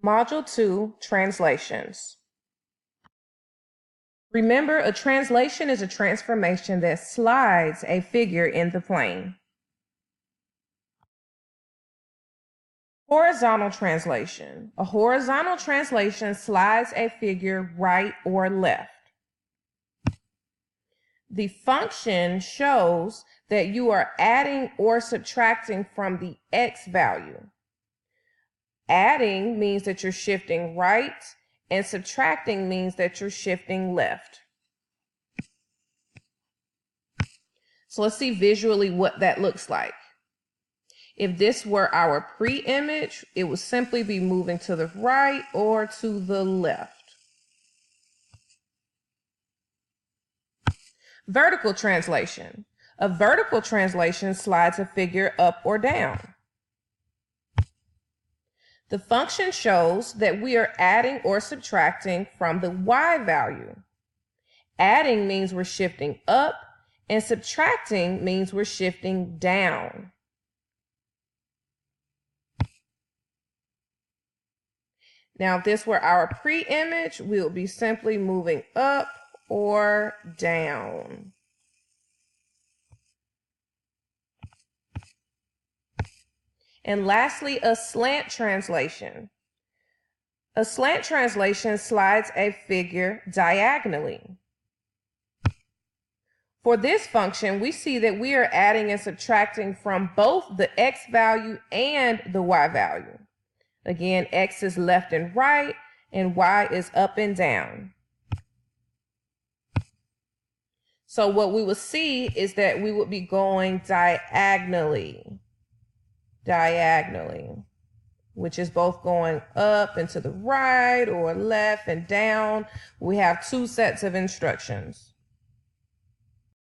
Module 2, Translations. Remember, a translation is a transformation that slides a figure in the plane. Horizontal translation. A horizontal translation slides a figure right or left. The function shows that you are adding or subtracting from the x value. Adding means that you're shifting right, and subtracting means that you're shifting left. So let's see visually what that looks like. If this were our pre-image, it would simply be moving to the right or to the left. Vertical translation. A vertical translation slides a figure up or down. The function shows that we are adding or subtracting from the y value. Adding means we're shifting up, and subtracting means we're shifting down. Now, if this were our pre-image, we would be simply moving up or down. And lastly, a slant translation. A slant translation slides a figure diagonally. For this function, we see that we are adding and subtracting from both the x value and the y value. Again, x is left and right, and y is up and down. So what we will see is that we would be going diagonally, which is both going up and to the right or left and down. We have two sets of instructions.